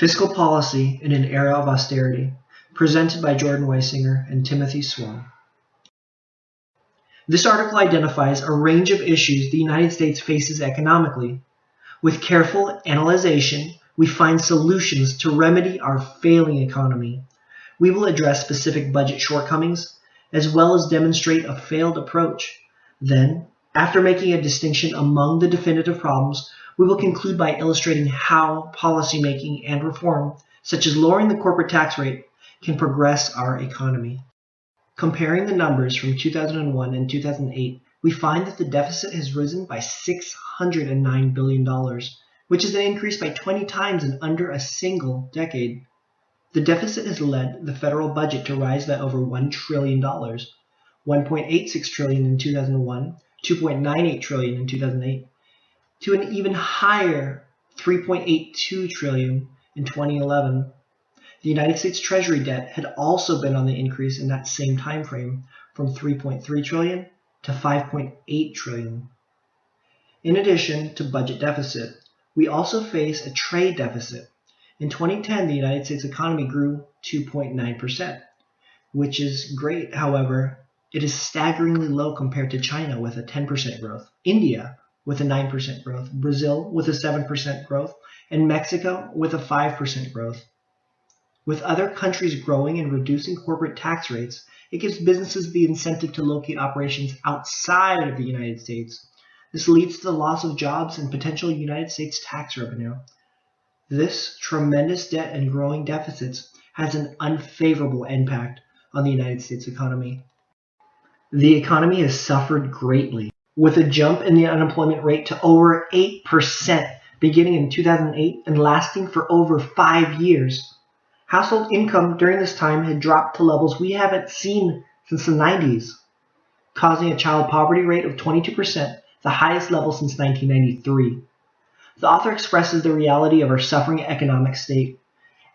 Fiscal Policy in an Era of Austerity, presented by Jordan Weisinger and Timothy Suan. This article identifies a range of issues the United States faces economically. With careful analyzation, we find solutions to remedy our failing economy. We will address specific budget shortcomings, as well as demonstrate a failed approach. Then, after making a distinction among the definitive problems, we will conclude by illustrating how policymaking and reform, such as lowering the corporate tax rate, can progress our economy. Comparing the numbers from 2001 and 2008, we find that the deficit has risen by $609 billion, which is an increase by 20 times in under a single decade. The deficit has led the federal budget to rise by over $1 trillion, $1.86 trillion in 2001, $2.98 trillion in 2008, to an even higher $3.82 trillion in 2011. The United States Treasury debt had also been on the increase in that same time frame, from $3.3 trillion to $5.8 trillion. In addition to budget deficit, we also face a trade deficit. In 2010, the United States economy grew 2.9%, which is great. However, it is staggeringly low compared to China with a 10% growth, India with a 9% growth, Brazil with a 7% growth, and Mexico with a 5% growth. With other countries growing and reducing corporate tax rates, it gives businesses the incentive to locate operations outside of the United States. This leads to the loss of jobs and potential United States tax revenue. This tremendous debt and growing deficits has an unfavorable impact on the United States economy. The economy has suffered greatly, with a jump in the unemployment rate to over 8% beginning in 2008 and lasting for over 5 years. Household income during this time had dropped to levels we haven't seen since the 90s, causing a child poverty rate of 22%, the highest level since 1993. The author expresses the reality of our suffering economic state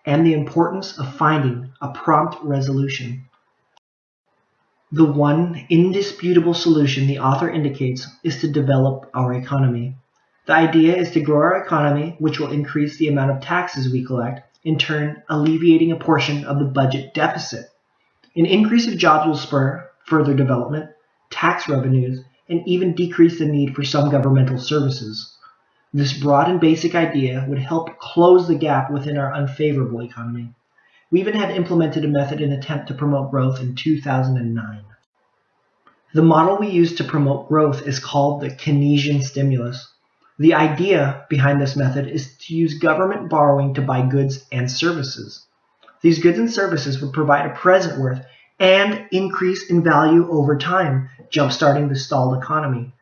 and the importance of finding a prompt resolution. The one indisputable solution the author indicates is to develop our economy. The idea is to grow our economy, which will increase the amount of taxes we collect, in turn alleviating a portion of the budget deficit. An increase of jobs will spur further development, tax revenues, and even decrease the need for some governmental services. This broad and basic idea would help close the gap within our unfavorable economy. We even had implemented a method in an attempt to promote growth in 2009. The model we use to promote growth is called the Keynesian stimulus. The idea behind this method is to use government borrowing to buy goods and services. These goods and services would provide a present worth and increase in value over time, jumpstarting the stalled economy.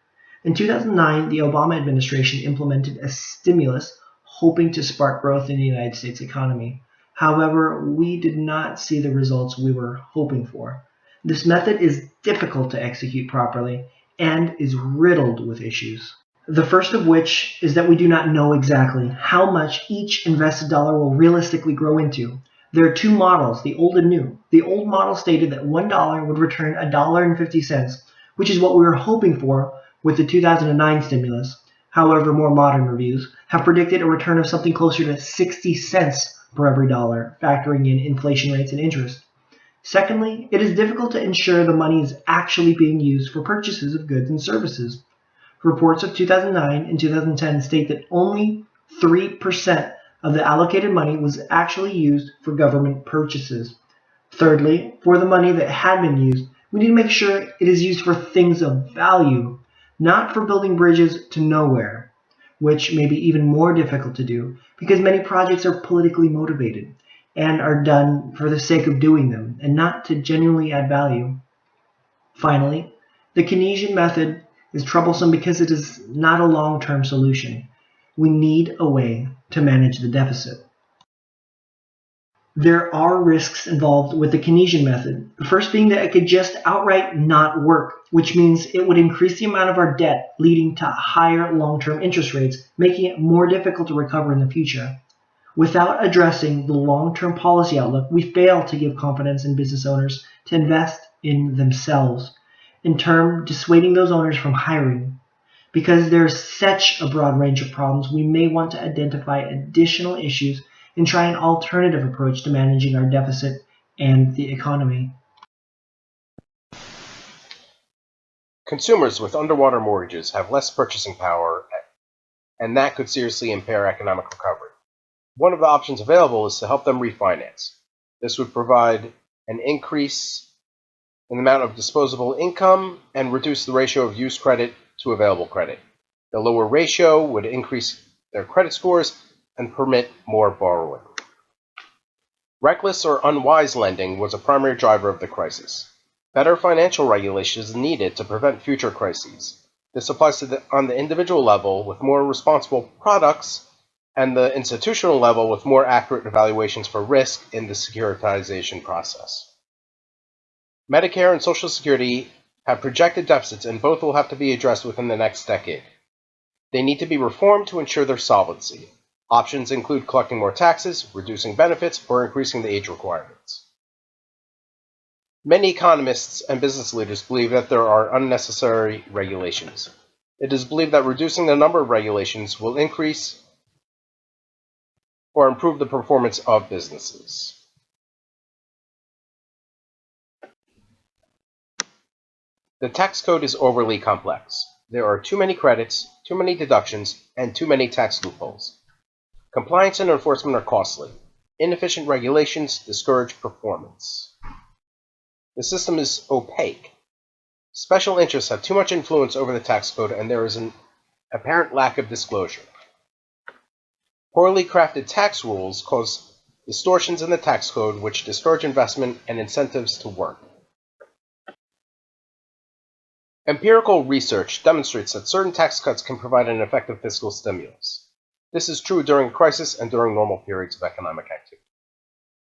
In 2009, the Obama administration implemented a stimulus hoping to spark growth in the United States economy. However, we did not see the results we were hoping for. This method is difficult to execute properly and is riddled with issues. The first of which is that we do not know exactly how much each invested dollar will realistically grow into. There are two models, the old and new. The old model stated that $1 would return $1.50, which is what we were hoping for with the 2009 stimulus. However, more modern reviews have predicted a return of something closer to 60 cents per every dollar, factoring in inflation rates and interest. Secondly, it is difficult to ensure the money is actually being used for purchases of goods and services. Reports of 2009 and 2010 state that only 3% of the allocated money was actually used for government purchases. Thirdly, for the money that had been used, we need to make sure it is used for things of value, not for building bridges to nowhere, which may be even more difficult to do because many projects are politically motivated and are done for the sake of doing them and not to genuinely add value. Finally, the Keynesian method is troublesome because it is not a long-term solution. We need a way to manage the deficit. There are risks involved with the Keynesian method, the first being that it could just outright not work, which means it would increase the amount of our debt, leading to higher long-term interest rates, making it more difficult to recover in the future. Without addressing the long-term policy outlook, we fail to give confidence in business owners to invest in themselves, in turn dissuading those owners from hiring. Because there's such a broad range of problems, we may want to identify additional issues and try an alternative approach to managing our deficit and the economy. Consumers with underwater mortgages have less purchasing power, and that could seriously impair economic recovery. One of the options available is to help them refinance. This would provide an increase in the amount of disposable income and reduce the ratio of used credit to available credit. The lower ratio would increase their credit scores and permit more borrowing. Reckless or unwise lending was a primary driver of the crisis. Better financial regulation is needed to prevent future crises. This applies on the individual level with more responsible products and the institutional level with more accurate evaluations for risk in the securitization process. Medicare and Social Security have projected deficits, and both will have to be addressed within the next decade. They need to be reformed to ensure their solvency. Options include collecting more taxes, reducing benefits, or increasing the age requirements. Many economists and business leaders believe that there are unnecessary regulations. It is believed that reducing the number of regulations will increase or improve the performance of businesses. The tax code is overly complex. There are too many credits, too many deductions, and too many tax loopholes. Compliance and enforcement are costly. Inefficient regulations discourage performance. The system is opaque. Special interests have too much influence over the tax code, and there is an apparent lack of disclosure. Poorly crafted tax rules cause distortions in the tax code which discourage investment and incentives to work. Empirical research demonstrates that certain tax cuts can provide an effective fiscal stimulus. This is true during a crisis and during normal periods of economic activity.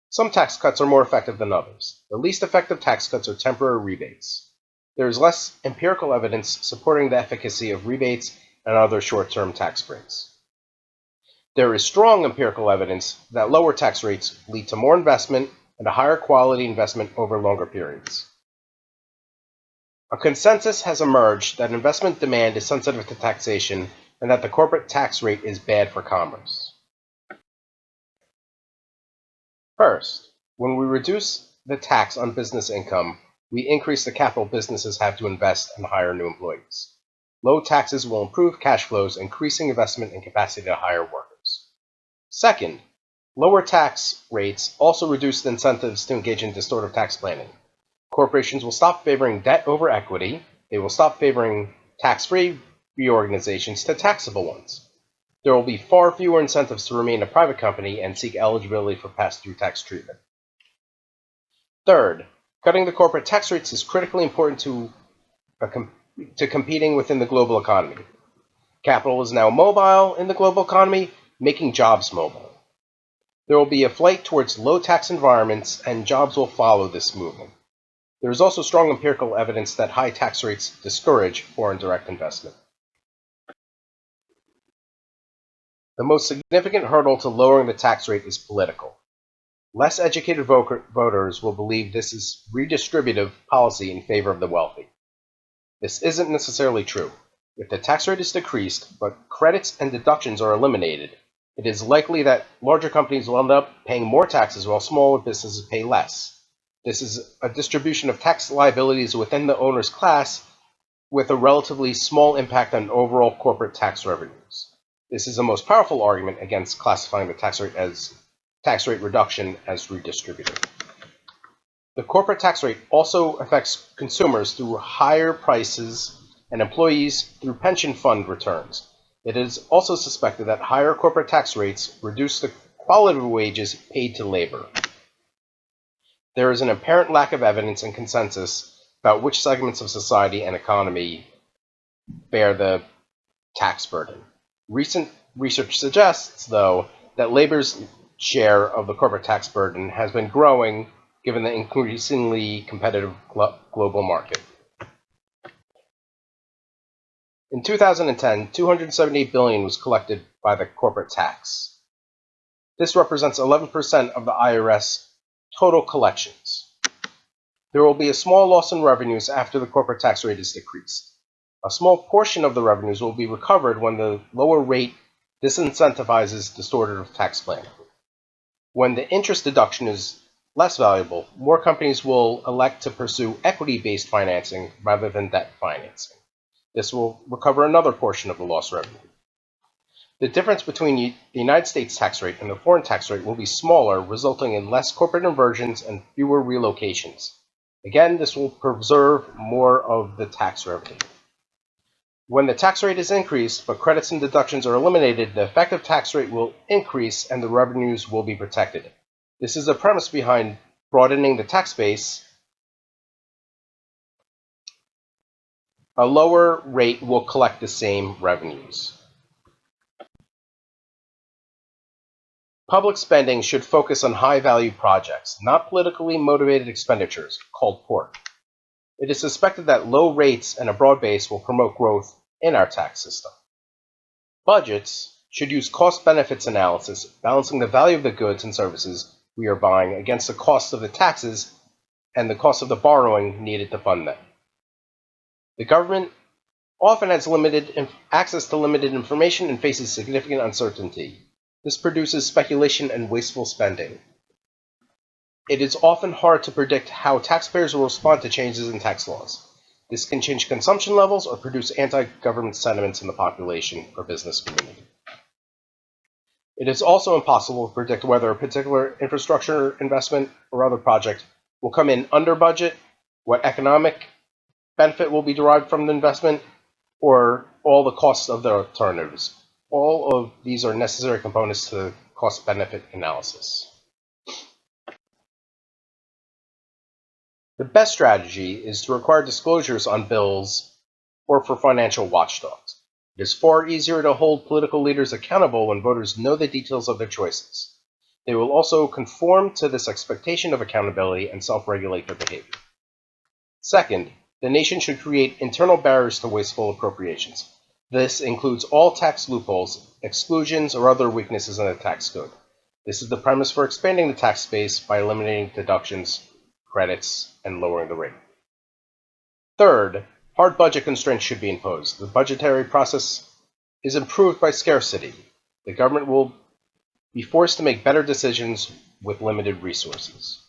Some tax cuts are more effective than others. The least effective tax cuts are temporary rebates. There is less empirical evidence supporting the efficacy of rebates and other short-term tax breaks. There is strong empirical evidence that lower tax rates lead to more investment and a higher quality investment over longer periods. A consensus has emerged that investment demand is sensitive to taxation and that the corporate tax rate is bad for commerce. First, when we reduce the tax on business income, we increase the capital businesses have to invest and hire new employees. Low taxes will improve cash flows, increasing investment and capacity to hire workers. Second, lower tax rates also reduce the incentives to engage in distortive tax planning. Corporations will stop favoring debt over equity. They will stop favoring tax-free reorganizations to taxable ones. There will be far fewer incentives to remain a private company and seek eligibility for pass-through tax treatment. Third, cutting the corporate tax rates is critically important to competing within the global economy. Capital is now mobile in the global economy, making jobs mobile. There will be a flight towards low-tax environments, and jobs will follow this movement. There is also strong empirical evidence that high tax rates discourage foreign direct investment. The most significant hurdle to lowering the tax rate is political. Less educated voters will believe this is redistributive policy in favor of the wealthy. This isn't necessarily true. If the tax rate is decreased, but credits and deductions are eliminated, it is likely that larger companies will end up paying more taxes while smaller businesses pay less. This is a distribution of tax liabilities within the owner's class with a relatively small impact on overall corporate tax revenues. This is the most powerful argument against classifying the tax rate reduction as redistributive. The corporate tax rate also affects consumers through higher prices and employees through pension fund returns. It is also suspected that higher corporate tax rates reduce the quality of wages paid to labor. There is an apparent lack of evidence and consensus about which segments of society and economy bear the tax burden. Recent research suggests, though, that labor's share of the corporate tax burden has been growing given the increasingly competitive global market. In 2010, $278 billion was collected by the corporate tax. This represents 11% of the IRS total collections. There will be a small loss in revenues after the corporate tax rate is decreased. A small portion of the revenues will be recovered when the lower rate disincentivizes distortive tax planning. When the interest deduction is less valuable, more companies will elect to pursue equity-based financing rather than debt financing. This will recover another portion of the lost revenue. The difference between the United States tax rate and the foreign tax rate will be smaller, resulting in less corporate inversions and fewer relocations. Again, this will preserve more of the tax revenue. When the tax rate is increased, but credits and deductions are eliminated, the effective tax rate will increase and the revenues will be protected. This is the premise behind broadening the tax base. A lower rate will collect the same revenues. Public spending should focus on high-value projects, not politically motivated expenditures, called pork. It is suspected that low rates and a broad base will promote growth in our tax system. Budgets should use cost-benefits analysis, balancing the value of the goods and services we are buying against the cost of the taxes and the cost of the borrowing needed to fund them. The government often has limited access to limited information and faces significant uncertainty. This produces speculation and wasteful spending. It is often hard to predict how taxpayers will respond to changes in tax laws. This can change consumption levels or produce anti-government sentiments in the population or business community. It is also impossible to predict whether a particular infrastructure investment or other project will come in under budget, what economic benefit will be derived from the investment, or all the costs of the alternatives. All of these are necessary components to the cost-benefit analysis. The best strategy is to require disclosures on bills or for financial watchdogs. It is far easier to hold political leaders accountable when voters know the details of their choices. They will also conform to this expectation of accountability and self-regulate their behavior. Second, the nation should create internal barriers to wasteful appropriations. This includes all tax loopholes, exclusions, or other weaknesses in the tax code. This is the premise for expanding the tax base by eliminating deductions, credits, and lowering the rate. Third, hard budget constraints should be imposed. The budgetary process is improved by scarcity. The government will be forced to make better decisions with limited resources.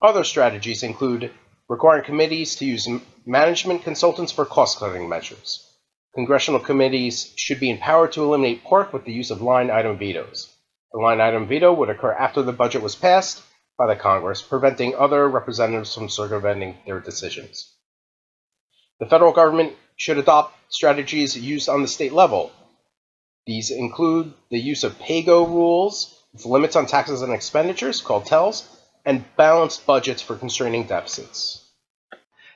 Other strategies include requiring committees to use management consultants for cost-cutting measures. Congressional committees should be empowered to eliminate pork with the use of line-item vetoes. The line-item veto would occur after the budget was passed by the Congress, preventing other representatives from circumventing their decisions. The federal government should adopt strategies used on the state level. These include the use of pay-go rules, with limits on taxes and expenditures, called TELs, and balanced budgets for constraining deficits.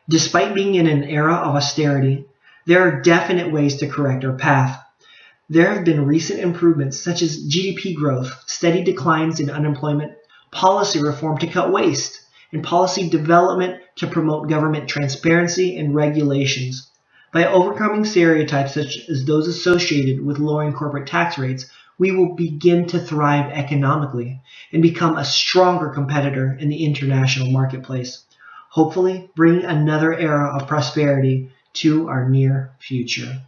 Despite being in an era of austerity, there are definite ways to correct our path. There have been recent improvements such as GDP growth, steady declines in unemployment, policy reform to cut waste, and policy development to promote government transparency and regulations. By overcoming stereotypes such as those associated with lowering corporate tax rates, we will begin to thrive economically and become a stronger competitor in the international marketplace, hopefully bringing another era of prosperity to our near future.